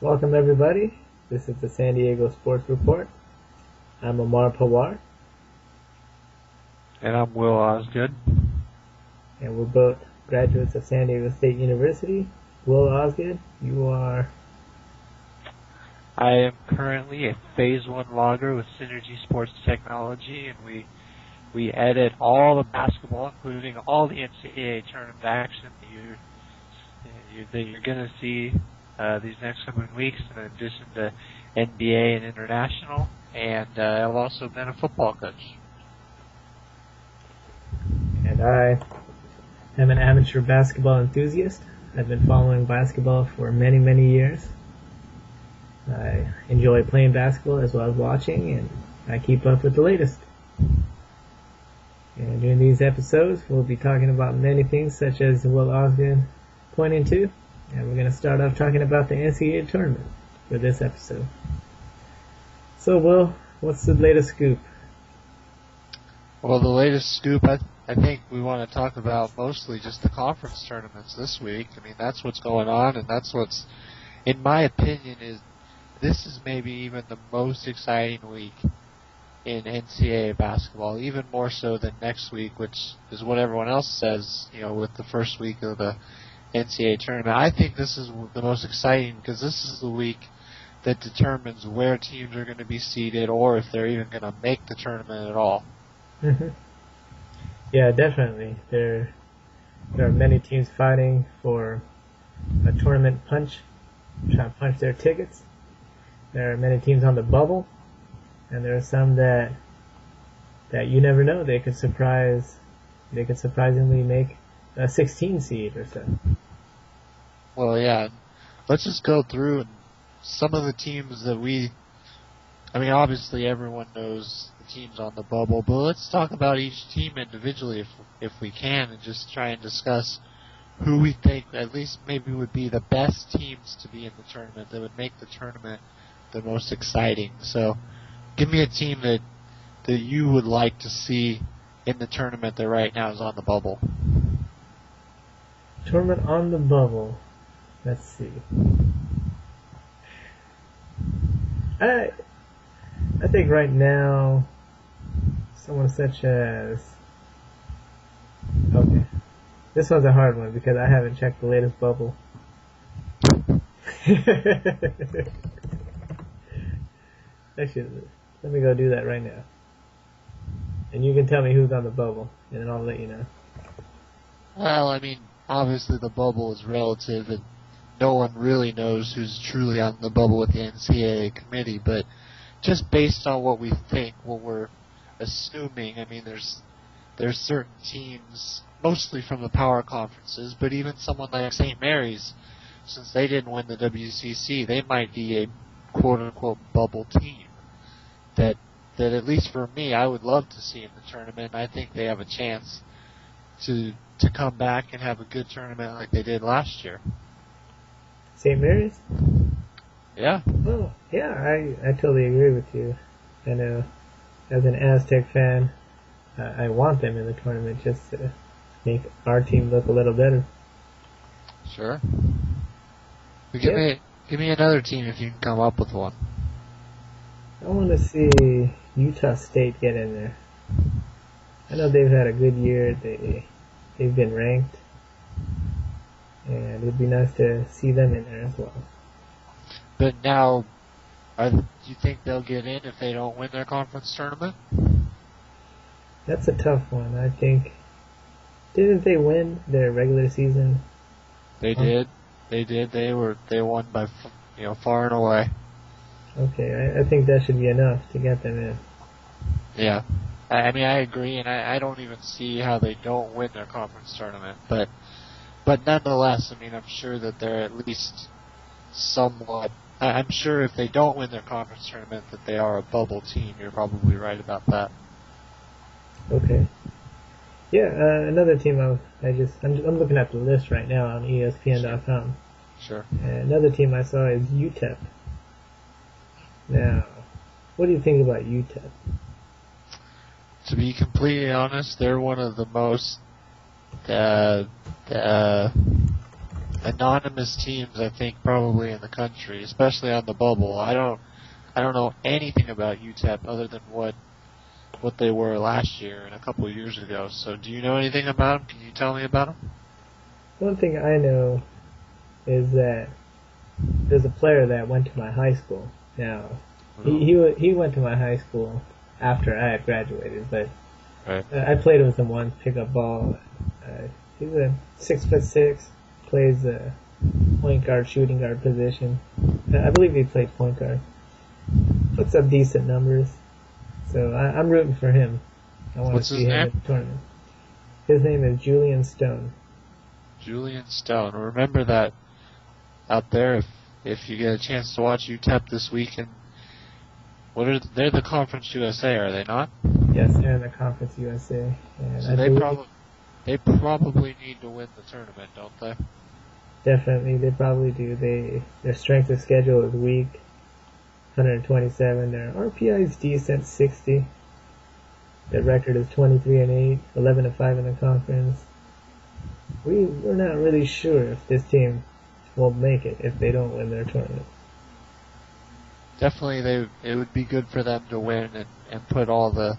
Welcome everybody. This is the San Diego Sports Report. I'm Amar Pawar. And I'm Will Osgood. And we're both graduates of San Diego State University. Will Osgood, you are... I am currently a Phase 1 logger with Synergy Sports Technology, and we edit all the basketball, including all the NCAA tournament action that you're going to see these next coming weeks, in addition to NBA and international. And I've also been a football coach. And I am an amateur basketball enthusiast. I've been following basketball for many, many years. I enjoy playing basketball as well as watching, and I keep up with the latest. And during these episodes, we'll be talking about many things, such as Will Osgood pointing to, and we're going to start off talking about the NCAA tournament for this episode. So, Will, what's the latest scoop? Well, the latest scoop, I think we want to talk about mostly just the conference tournaments this week. I mean, that's what's going on, and that's what's, in my opinion, this is maybe even the most exciting week in NCAA basketball, even more so than next week, which is what everyone else says, with the first week of the NCAA tournament. I think this is the most exciting because this is the week that determines where teams are going to be seeded or if they're even going to make the tournament at all. Mm-hmm. Yeah, definitely. There are many teams fighting for a tournament punch, trying to punch their tickets. There are many teams on the bubble, and there are some that you never know. They could surprisingly make a 16 seed or so. Well, yeah. Let's just go through and some of the teams that obviously everyone knows the teams on the bubble, but let's talk about each team individually if we can, and just try and discuss who we think at least maybe would be the best teams to be in the tournament, that would make the tournament the most exciting. So give me a team that you would like to see in the tournament that right now is on the bubble. Tournament on the bubble. Let's see. I think right now someone such as... Okay. This one's a hard one because I haven't checked the latest bubble. Actually, let me go do that right now. And you can tell me who's on the bubble, and then I'll let you know. Well, obviously the bubble is relative, and no one really knows who's truly on the bubble with the NCAA committee, but just based on what we think, what we're assuming, there's certain teams, mostly from the power conferences, but even someone like St. Mary's, since they didn't win the WCC, they might be a quote-unquote bubble team that at least for me, I would love to see in the tournament. I think they have a chance to come back and have a good tournament like they did last year. St. Mary's? Yeah. Oh, yeah, I totally agree with you. I know, as an Aztec fan, I want them in the tournament just to make our team look a little better. Sure. Give me another team if you can come up with one. I want to see Utah State get in there. I know they've had a good year. They've been ranked, and it'd be nice to see them in there as well. But now, do you think they'll get in if they don't win their conference tournament? That's a tough one. I think, didn't they win their regular season? They did. They won by far and away. Okay, I think that should be enough to get them in. Yeah. I agree, and I don't even see how they don't win their conference tournament. But nonetheless, I'm sure that they're at least somewhat... I'm sure if they don't win their conference tournament that they are a bubble team. You're probably right about that. Okay. Yeah, another team I'm looking at the list right now on ESPN.com. Sure. Another team I saw is UTEP. Now, what do you think about UTEP? To be completely honest, they're one of the most anonymous teams, I think, probably in the country, especially on the bubble. I don't know anything about UTEP other than what they were last year and a couple of years ago. So do you know anything about them? Can you tell me about them? One thing I know is that there's a player that went to my high school. Now, he went to my high school after I had graduated, but right. I played with him once, pick up ball. He's a 6'6", plays a point guard, shooting guard position. I believe he played point guard. Puts up decent numbers. So I'm rooting for him. I want to see him in the tournament. His name is Julian Stone. Julian Stone. Remember that out there if you get a chance to watch UTEP this weekend. They're the Conference USA, are they not? Yes, they're in the Conference USA. And so they probably need to win the tournament, don't they? Definitely, they probably do. Their strength of schedule is weak. 127. Their RPI is decent, 60. Their record is 23-8, 11-5 in the conference. We're not really sure if this team will make it if they don't win their tournament. Definitely, it would be good for them to win and put all the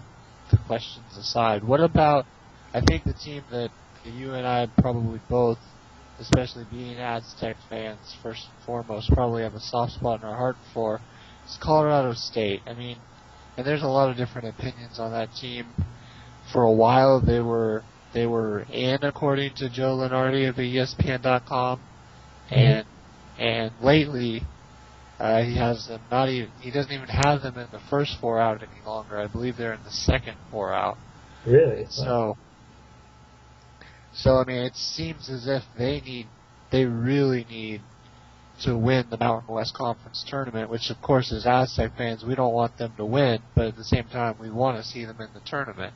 questions aside. What about, I think the team that you and I probably both, especially being Aztec fans first and foremost, probably have a soft spot in our heart for, is Colorado State. I mean, and there's a lot of different opinions on that team. For a while, they were in, according to Joe Lenardi of ESPN.com, and lately he has them not even. He doesn't even have them in the first 4 out any longer. I believe they're in the second 4 out. Really? So I mean, it seems as if they really need to win the Mountain West Conference tournament, which of course as Aztec fans we don't want them to win, but at the same time we want to see them in the tournament.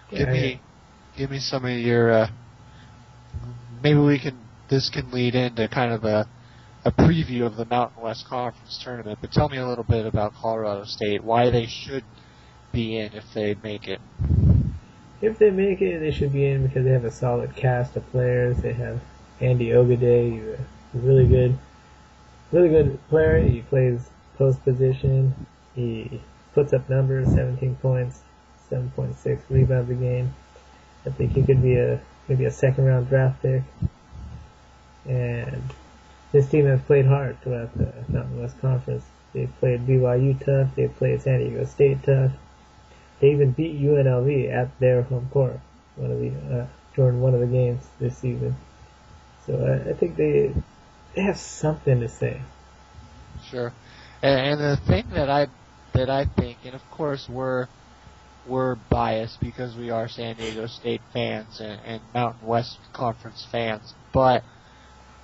Give me some of your maybe this can lead into kind of a preview of the Mountain West Conference tournament, but tell me a little bit about Colorado State, why they should be in if they make it. If they make it, they should be in because they have a solid cast of players. They have Andy Ogaday, a really good player. He plays post position. He puts up numbers, 17 points, 7.6 rebounds a game. I think he could be maybe a second round draft pick. And this team has played hard throughout the Mountain West Conference. They've played BYU tough. They've played San Diego State tough. They even beat UNLV at their home court during one of the games this season. So I think they have something to say. Sure. And the thing that I think, and of course we're biased because we are San Diego State fans and Mountain West Conference fans, but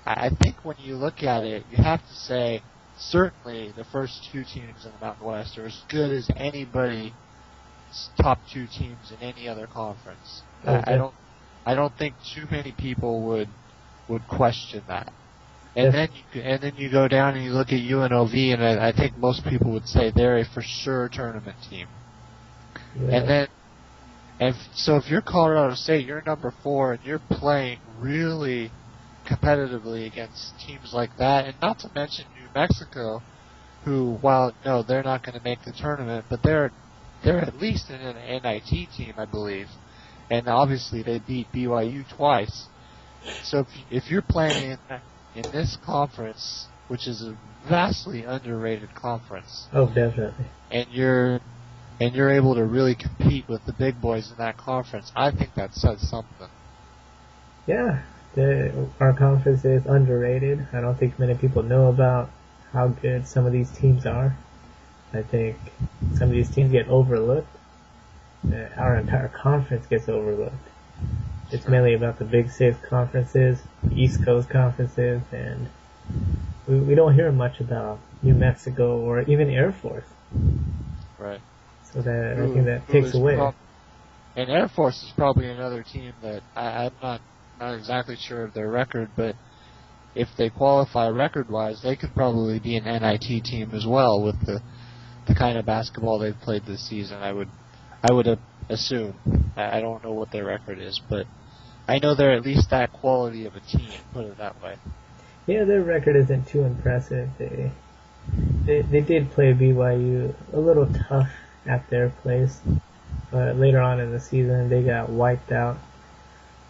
I think when you look at it, you have to say certainly the first 2 teams in the Mountain West are as good as anybody's top 2 teams in any other conference. Okay. I don't think too many people would question that. And then you go down and you look at UNLV, and I think most people would say they're a for sure tournament team. Yeah. So if you're Colorado State, you're number 4, and you're playing really competitively against teams like that, and not to mention New Mexico, who, no, they're not going to make the tournament, but they're at least in an NIT team, I believe, and obviously they beat BYU twice. So if you're playing in this conference, which is a vastly underrated conference, oh, definitely, and you're able to really compete with the big boys in that conference, I think that says something. Yeah. Our conference is underrated. I don't think many people know about how good some of these teams are. I think some of these teams get overlooked. Our entire conference gets overlooked. It's mainly about the Big Six conferences, East Coast conferences, and we don't hear much about New Mexico or even Air Force. Right. So I think that takes away. And Air Force is probably another team that I'm not exactly sure of their record, but if they qualify record-wise, they could probably be an NIT team as well with the kind of basketball they've played this season. I would assume. I don't know what their record is, but I know they're at least that quality of a team, put it that way. Yeah, their record isn't too impressive. They did play BYU a little tough at their place, but later on in the season they got wiped out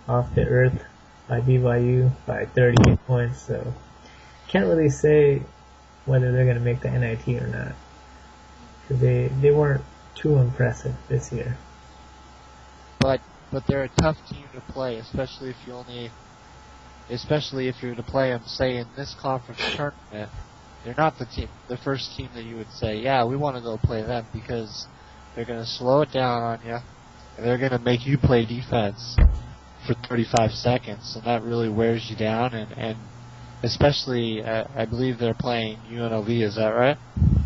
off the earth by BYU by 38 points. So can't really say whether they're going to make the NIT or not, because they weren't too impressive this year. But they're a tough team to play, especially if you're to play them, say, in this conference tournament. They're not the first team that you would say, yeah, we want to go play them, because they're going to slow it down on you, and they're going to make you play defense for 35 seconds, and that really wears you down, and especially, I believe they're playing UNLV, is that right?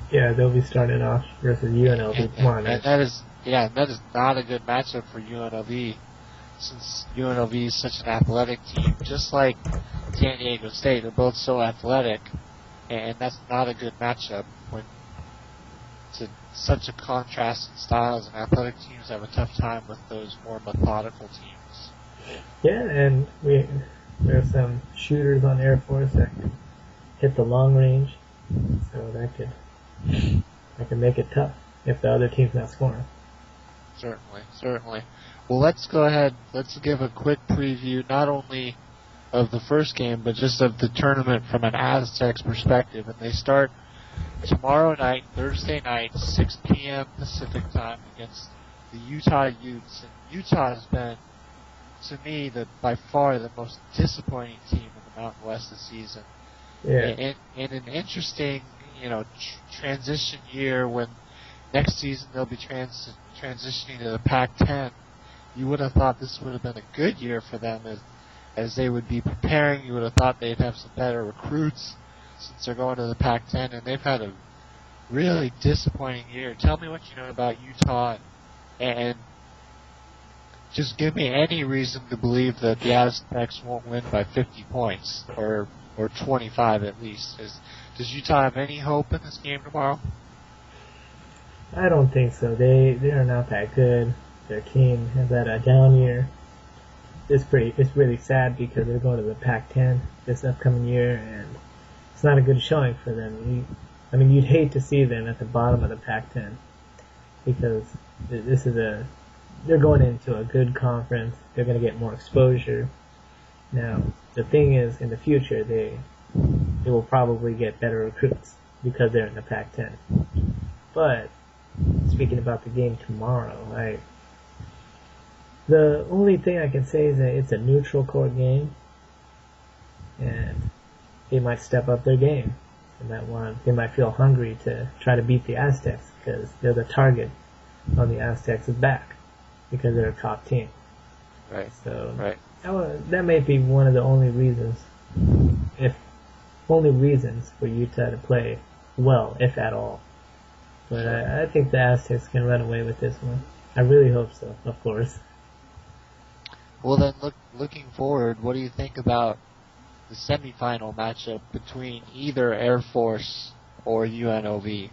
Yeah, they'll be starting off versus UNLV tomorrow night. And that is not a good matchup for UNLV, since UNLV is such an athletic team, just like San Diego State. They're both so athletic, and that's not a good matchup when it's such a contrast in styles, and athletic teams have a tough time with those more methodical teams. Yeah, and there are some shooters on Air Force that can hit the long range, so that could make it tough if the other team's not scoring. Certainly. Well, let's go ahead. Let's give a quick preview, not only of the first game, but just of the tournament from an Aztecs perspective. And they start tomorrow night, Thursday night, 6 p.m. Pacific time, against the Utah Utes. And Utah has been, to me, by far the most disappointing team in the Mountain West this season. Yeah. In an interesting, transition year, when next season they'll be transitioning to the Pac-10. You would have thought this would have been a good year for them as they would be preparing. You would have thought they'd have some better recruits since they're going to the Pac-10, and they've had a really disappointing year. Tell me what you know about Utah, and just give me any reason to believe that the Aztecs won't win by 50 points or 25 at least. Does Utah have any hope in this game tomorrow? I don't think so. They are not that good. Their team has had a down year. It's really sad because they're going to the Pac-10 this upcoming year, and it's not a good showing for them. You'd hate to see them at the bottom of the Pac-10 because they're going into a good conference. They're going to get more exposure. Now, the thing is, in the future, they will probably get better recruits because they're in the Pac-10. But speaking about the game tomorrow, the only thing I can say is that it's a neutral court game, and they might step up their game. They might feel hungry to try to beat the Aztecs because they're the target on the Aztecs' back because they're a top team. Right. So right. That may be one of the only reasons for Utah to play well, if at all. But I think the Aztecs can run away with this one. I really hope so, of course. Well, then, looking forward, what do you think about the semifinal matchup between either Air Force or UNLV?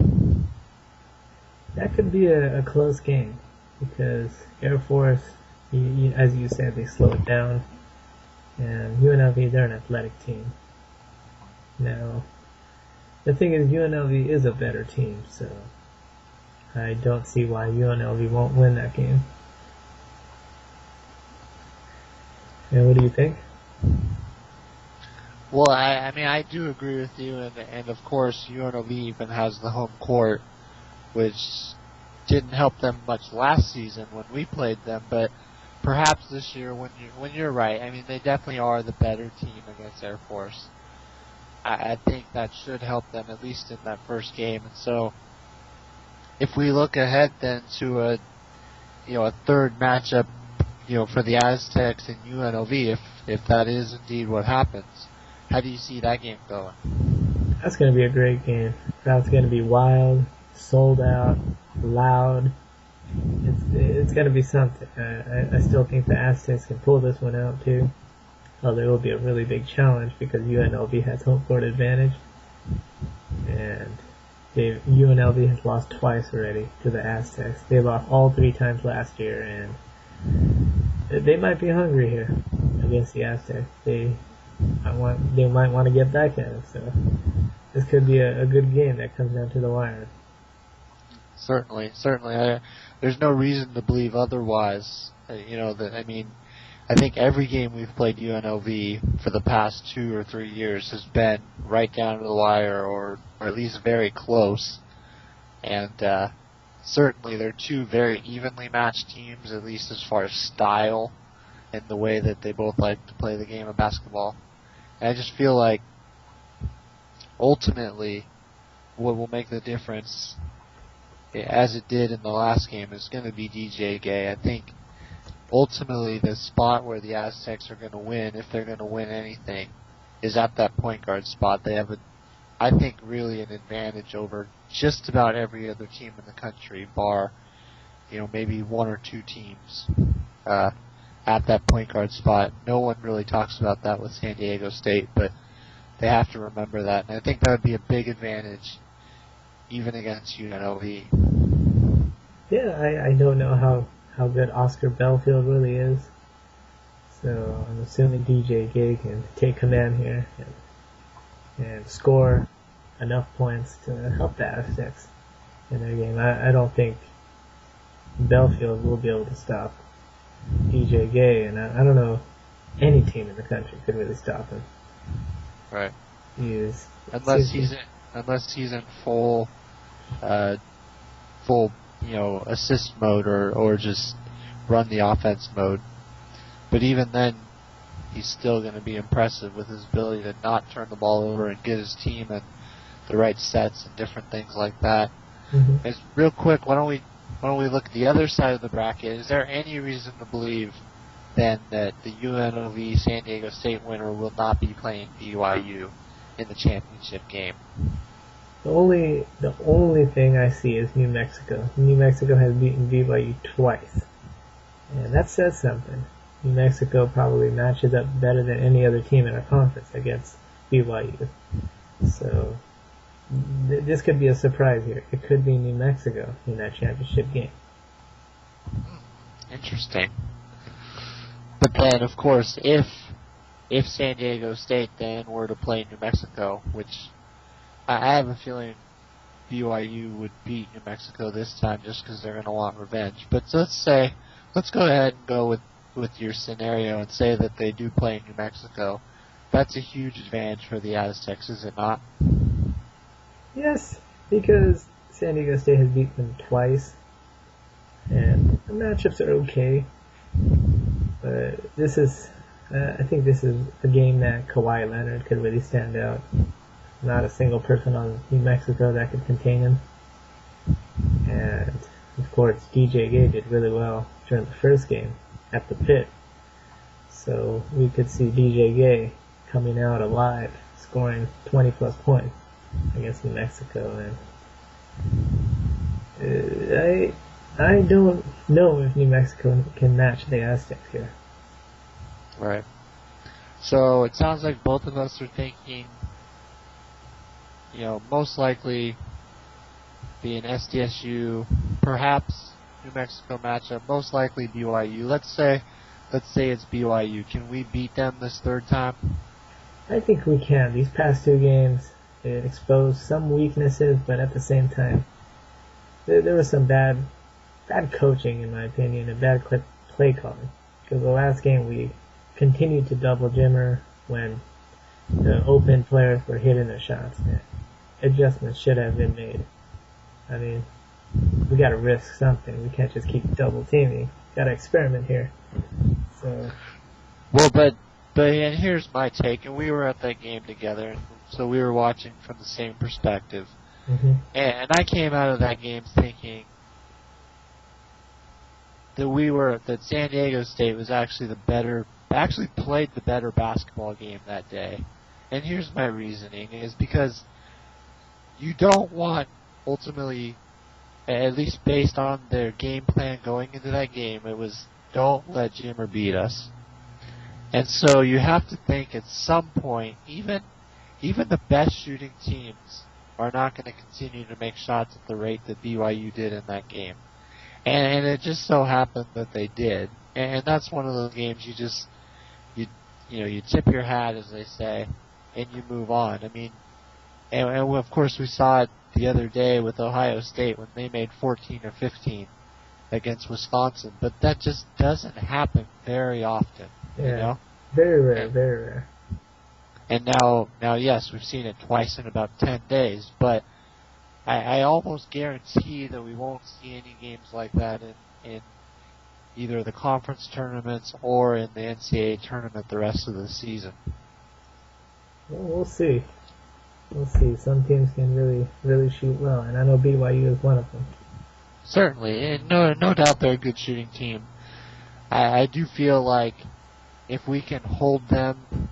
That could be a close game because Air Force, as you said, they slow it down, and UNLV, they're an athletic team. Now, the thing is, UNLV is a better team, so I don't see why UNLV won't win that game. And what do you think? Well, I do agree with you, and of course UNLV even has the home court, which didn't help them much last season when we played them, but perhaps this year when you're right, they definitely are the better team against Air Force. I think that should help them at least in that first game, and so if we look ahead then to a third matchup, for the Aztecs and UNLV, if that is indeed what happens, how do you see that game going? That's going to be a great game. Crowd's going to be wild, sold out, loud. It's going to be something. I still think the Aztecs can pull this one out too. Although it will be a really big challenge because UNLV has home court advantage, and UNLV has lost twice already to the Aztecs. They lost all 3 times last year, and they might be hungry here against the Aztecs. They they might want to get back at us. So this could be a good game that comes down to the wire. Certainly. There's no reason to believe otherwise. I think every game we've played UNLV for the past 2 or 3 years has been right down to the wire, or at least very close. And certainly they're two very evenly matched teams, at least as far as style and the way that they both like to play the game of basketball. And I just feel like ultimately what will make the difference, as it did in the last game, is going to be DJ Gay. I think ultimately the spot where the Aztecs are going to win, if they're going to win anything, is at that point guard spot. They have, I think, really an advantage over just about every other team in the country, bar, maybe 1 or 2 teams at that point guard spot. No one really talks about that with San Diego State, but they have to remember that. And I think that would be a big advantage, even against UNLV. Yeah, I don't know how good Oscar Belfield really is. So I'm assuming DJ Gay can take command here and score enough points to help the Aztecs in their game. I don't think Belfield will be able to stop DJ Gay, and I don't know any team in the country could really stop him. Right. Unless he's in full assist mode or just run the offense mode. But even then, he's still going to be impressive with his ability to not turn the ball over and get his team in the right sets and different things like that. Mm-hmm. It's real quick, why don't we look at the other side of the bracket? Is there any reason to believe then that the UNLV San Diego State winner will not be playing BYU in the championship game? The only thing I see is New Mexico. New Mexico has beaten BYU twice, and that says something. New Mexico probably matches up better than any other team in our conference against BYU. So this could be a surprise here. It could be New Mexico in that championship game. Interesting. But then, of course, if San Diego State then were to play New Mexico, which I have a feeling BYU would beat New Mexico this time just because they're going to want revenge. But let's go ahead and go with your scenario and say that they do play New Mexico. That's a huge advantage for the Aztecs, is it not? Yes, because San Diego State has beaten them twice, and the matchups are okay. But I think this is a game that Kawhi Leonard could really stand out. Not a single person on New Mexico that could contain him. And, of course, DJ Gay did really well during the first game at the pit. So we could see DJ Gay coming out alive, scoring 20-plus points against New Mexico. And I don't know if New Mexico can match the Aztecs here. Right. So it sounds like both of us are thinking, most likely be an SDSU, perhaps New Mexico matchup, most likely BYU. Let's say it's BYU. Can we beat them this third time? I think we can. These past 2 games, it exposed some weaknesses, but at the same time, there was some bad coaching, in my opinion, and bad play calling. Because the last game we continued to double Jimmer when the open players were hitting their shots. Adjustments should have been made. I mean, we gotta risk something. We can't just keep double teaming. Gotta experiment here. So. Well, but and here's my take, and we were at that game together, so we were watching from the same perspective. Mm-hmm. And I came out of that game thinking that San Diego State was actually played the better basketball game that day. And here's my reasoning, is because you don't want, ultimately, at least based on their game plan going into that game, it was don't let Jimmer beat us. And so you have to think at some point, even the best shooting teams are not going to continue to make shots at the rate that BYU did in that game. And it just so happened that they did. And that's one of those games you tip your hat, as they say, and you move on. I mean, and of course we saw it the other day with Ohio State when they made 14 or 15 against Wisconsin, but that just doesn't happen very often. Yeah, very rare, very rare. And now, yes, we've seen it twice in about 10 days, but I almost guarantee that we won't see any games like that in either the conference tournaments or in the NCAA tournament the rest of the season. Well, we'll see. We'll see. Some teams can really, really shoot well, and I know BYU is one of them. Certainly, and no doubt they're a good shooting team. I do feel like if we can hold them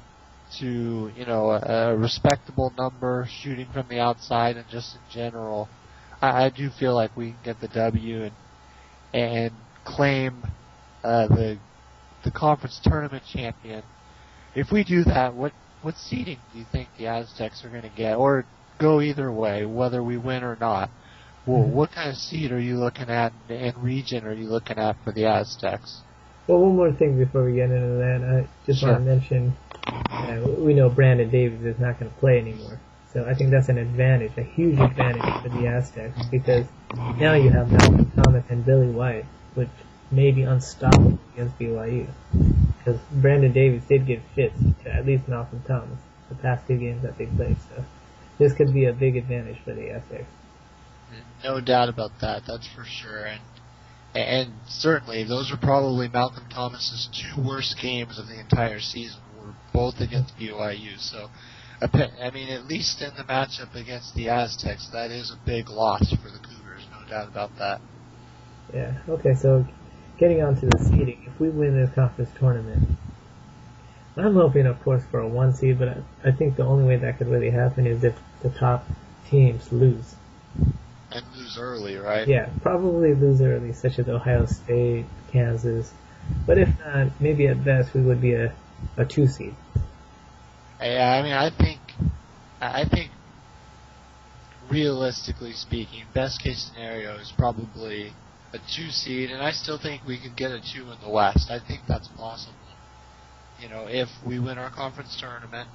to, a respectable number shooting from the outside and just in general, I do feel like we can get the W and claim the conference tournament champion. If we do that, what seeding do you think the Aztecs are going to get? Or go either way, whether we win or not. Well, what kind of seed are you looking at and region are you looking at for the Aztecs? Well, one more thing before we get into that. I just want to mention, we know Brandon Davis is not going to play anymore. So I think that's an advantage, a huge advantage for the Aztecs, because now you have Malcolm Thomas and Billy White, which may be unstoppable against BYU. Because Brandon Davis did give fits to at least Malcolm Thomas the past 2 games that they played. So this could be a big advantage for the Aztecs. No doubt about that, that's for sure. And certainly, those are probably Malcolm Thomas's 2 worst games of the entire season, were both against BYU. So, I mean, at least in the matchup against the Aztecs, that is a big loss for the Cougars, no doubt about that. Yeah, okay, so getting on to the seeding, if we win this conference tournament, I'm hoping, of course, for a 1 seed, but I think the only way that could really happen is if the top teams lose. And lose early, right? Yeah, probably lose early, such as Ohio State, Kansas. But if not, maybe at best we would be a 2 seed. Yeah, I mean, I think realistically speaking, best case scenario is probably a 2 seed, and I still think we could get a 2 in the West. I think that's possible. If we win our conference tournament,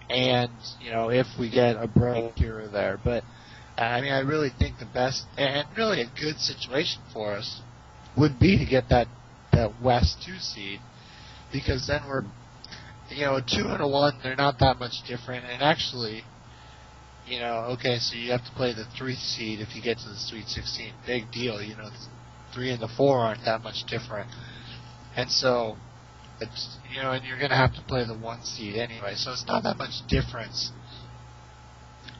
and if we get a break here or there, but. I mean, I really think the best and really a good situation for us would be to get that West 2 seed, because then we're, a 2 and a 1, they're not that much different. And actually, okay, so you have to play the 3 seed if you get to the Sweet 16. Big deal, the 3 and the 4 aren't that much different. And so, it's, and you're going to have to play the 1 seed anyway, so it's not that much difference.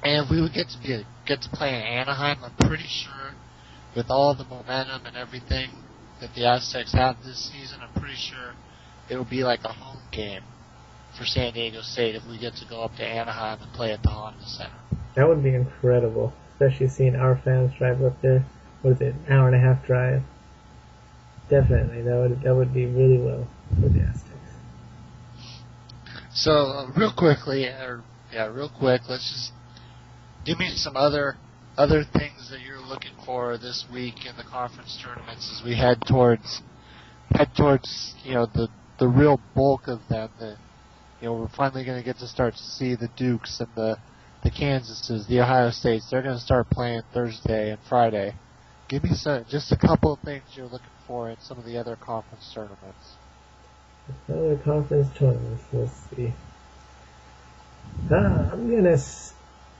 And if we would get to play in Anaheim, I'm pretty sure, with all the momentum and everything that the Aztecs have this season, I'm pretty sure it will be like a home game for San Diego State if we get to go up to Anaheim and play at the Honda Center. That would be incredible, especially seeing our fans drive up there. What is it, an hour and a half drive? Definitely, that would be really well for the Aztecs. So, real quick, let's just give me some other things that you're looking for this week in the conference tournaments as we head towards the real bulk of them. We're finally going to get to start to see the Dukes and the Kansases, the Ohio States. They're going to start playing Thursday and Friday. Give me just a couple of things you're looking for in some of the other conference tournaments. Other conference tournaments. Let's see.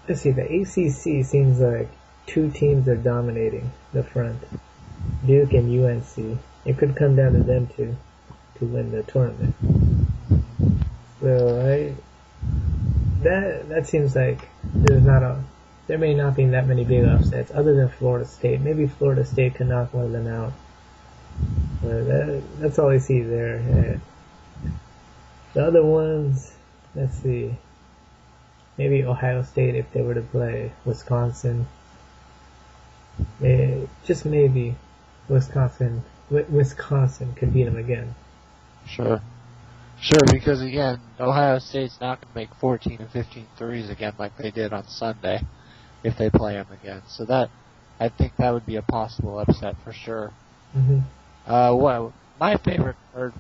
Let's see, the ACC seems like 2 teams are dominating the front, Duke and UNC. It could come down to them to win the tournament. So that seems like there may not be that many big upsets other than Florida State. Maybe Florida State can knock one of them out. But that's all I see there. The other ones, let's see. Maybe Ohio State if they were to play Wisconsin. Just maybe Wisconsin could beat them again. Sure, because again, Ohio State's not going to make 14 and 15 threes again like they did on Sunday if they play them again. So I think that would be a possible upset for sure. Mm-hmm. My favorite, or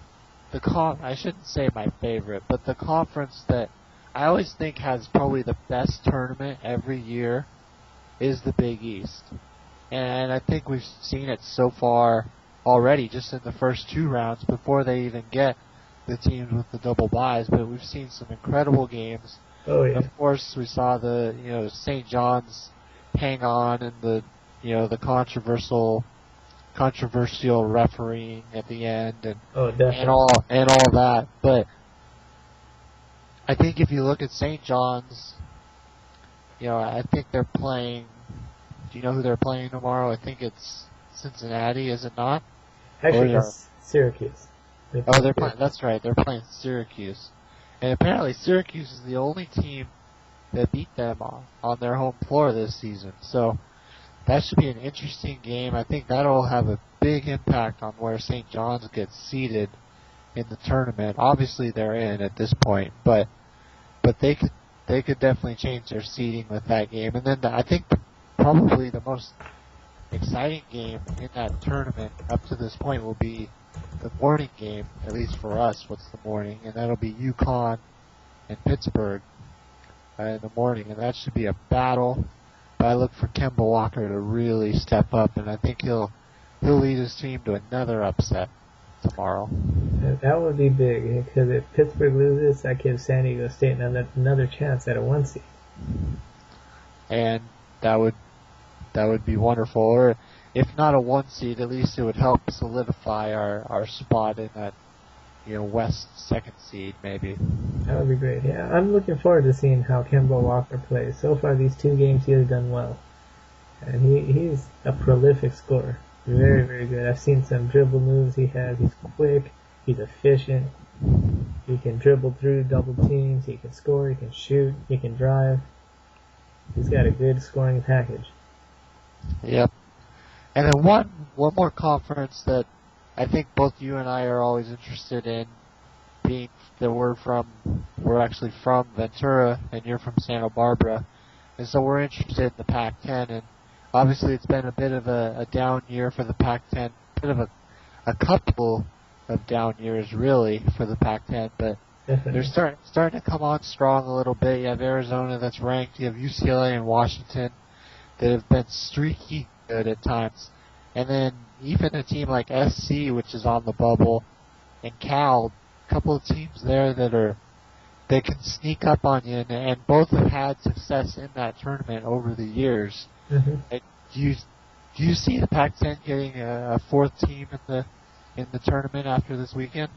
I shouldn't say my favorite, but the conference that I always think has probably the best tournament every year is the Big East. And I think we've seen it so far already, just in the first 2 rounds before they even get the teams with the double byes. But we've seen some incredible games. Oh yeah. Of course, we saw the St. John's hang on and the controversial refereeing at the end and all that. But I think if you look at St. John's, I think they're playing. Do you know who they're playing tomorrow? I think it's Cincinnati, is it not? Actually, it's Syracuse. They're playing. That's right. They're playing Syracuse, and apparently Syracuse is the only team that beat them on their home floor this season. So that should be an interesting game. I think that'll have a big impact on where St. John's gets seeded in the tournament. Obviously, they're in at this point, but they could definitely change their seeding with that game. And then I think probably the most exciting game in that tournament up to this point will be the morning game, at least for us. What's the morning? And that'll be UConn and Pittsburgh in the morning, and that should be a battle. But I look for Kemba Walker to really step up, and I think he'll lead his team to another upset tomorrow. That would be big, because if Pittsburgh loses, that gives San Diego State another chance at a 1 seed. And that would be wonderful. Or if not a 1 seed, at least it would help solidify our spot in that West 2nd seed maybe. That would be great. Yeah, I'm looking forward to seeing how Kemba Walker plays. So far, these 2 games he has done well, and he's a prolific scorer. Very, very good. I've seen some dribble moves he has. He's quick. He's efficient. He can dribble through double teams. He can score. He can shoot. He can drive. He's got a good scoring package. Yep. And then one more conference that I think both you and I are always interested in, being that we're actually from Ventura and you're from Santa Barbara, and so we're interested in the Pac-10. And obviously it's been a bit of a down year for the Pac-10, bit of a couple of down years really for the Pac-10, but they're starting to come on strong a little bit. You have Arizona that's ranked, you have UCLA and Washington that have been streaky good at times, and then even a team like SC, which is on the bubble, and Cal, a couple of teams there they can sneak up on you, and both have had success in that tournament over the years. Mm-hmm. Do you see the Pac-10 getting a 4th team in the tournament after this weekend?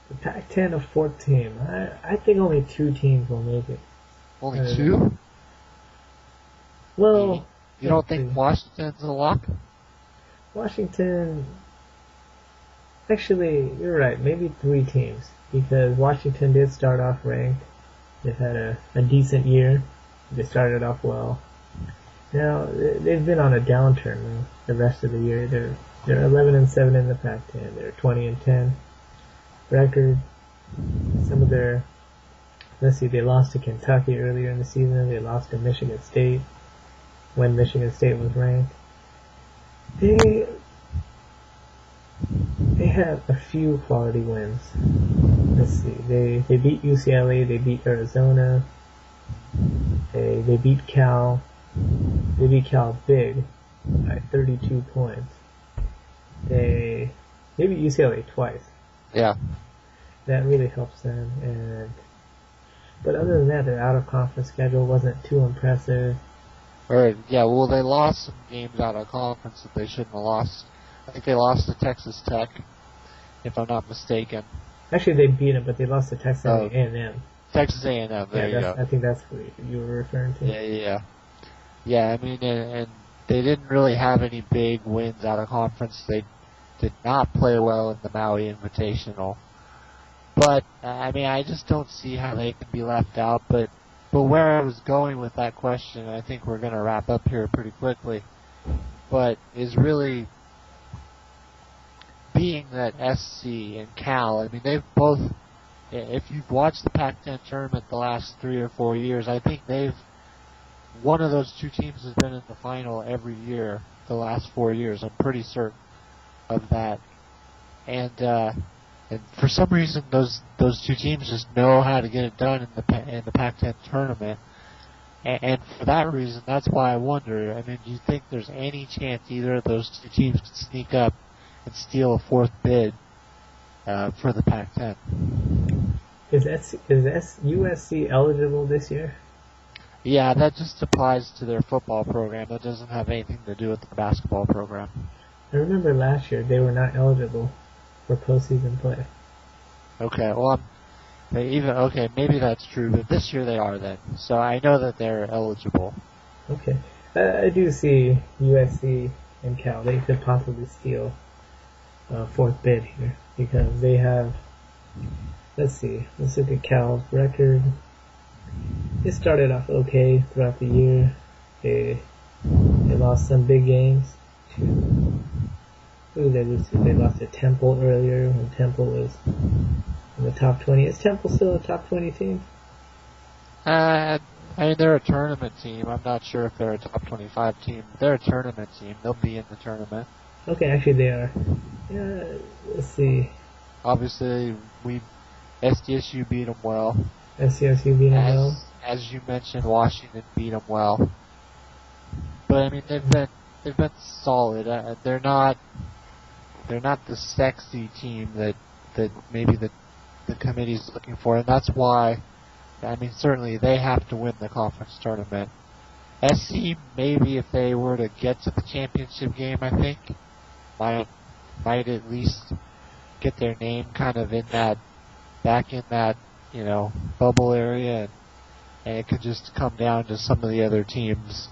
The Pac-10 a 4th team. I think only 2 teams will make it. Only 2? Well, you don't think Washington's a lock? Washington, actually, you're right. Maybe 3 teams, because Washington did start off ranked. They've had a decent year. They started off well. Now they've been on a downturn the rest of the year. They're 11-7 in the Pac-10. They're 20-10 record. Some of their, they lost to Kentucky earlier in the season. They lost to Michigan State when Michigan State was ranked. They have a few quality wins. Let's see. They beat UCLA. They beat Arizona. They beat Cal. They beat Cal big by 32 points. They beat UCLA twice. Yeah. That really helps them. But other than that, their out-of-conference schedule wasn't too impressive. Right. Yeah. Well, they lost some games out of conference that they shouldn't have lost. I think they lost to Texas Tech, if I'm not mistaken. Actually, they beat them, but they lost to Texas A&M. Texas A&M. There you go. I think that's what you were referring to. Yeah. I mean, and they didn't really have any big wins out of conference. They did not play well in the Maui Invitational. But I mean, I just don't see how they can be left out. But where I was going with that question, I think we're going to wrap up here pretty quickly, but is really being that SC and Cal, I mean, they've both, if you've watched the Pac-10 tournament the last 3 or 4 years, I think one of those 2 teams has been in the final every year the last 4 years. I'm pretty certain of that. And And for some reason, those two teams just know how to get it done in the Pac-10 tournament. And for that reason, that's why I wonder. I mean, do you think there's any chance either of those two teams could sneak up and steal a fourth bid for the Pac-10? Is USC eligible this year? Yeah, that just applies to their football program. That doesn't have anything to do with the basketball program. I remember last year they were not eligible for postseason play. Okay, well, maybe that's true, but this year they are then. So I know that they're eligible. Okay. I do see USC and Cal. They could possibly steal a fourth bid here because they have, let's look at Cal's record. They started off okay throughout the year. They lost some big games. Who did they lose to? They lost to Temple earlier when Temple was in the top 20. Is Temple still a top 20 team? I mean, they're a tournament team. I'm not sure if they're a top 25 team. They're a tournament team. They'll be in the tournament. Okay, actually they are. Yeah, let's see. Obviously, SDSU beat them well. SCSU beat them well. As you mentioned, Washington beat them well. But I mean, they've been solid. They're not the sexy team that maybe the committee's looking for, and that's why. I mean, certainly they have to win the conference tournament. SC, maybe if they were to get to the championship game, I think might at least get their name kind of back in that bubble area, and it could just come down to some of the other teams.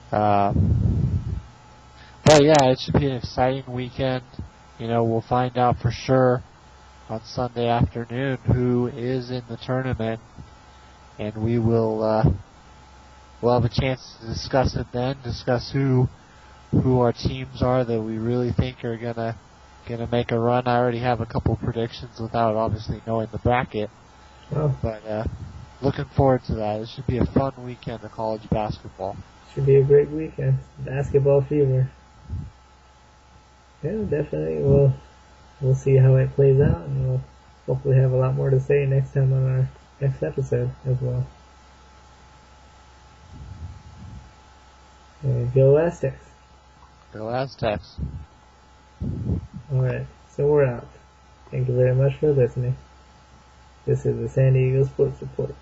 But yeah, it should be an exciting weekend. We'll find out for sure on Sunday afternoon who is in the tournament, and we'll have a chance to discuss it then. Discuss who our teams are that we really think are gonna make a run. I already have a couple predictions without obviously knowing the bracket, but looking forward to that. It should be a fun weekend of college basketball. Should be a great weekend. Basketball fever. Yeah, definitely. We'll see how it plays out, and we'll hopefully have a lot more to say next time on our next episode as well. Go Aztecs. Go Aztecs. Alright, so we're out. Thank you very much for listening. This is the San Diego Sports Report.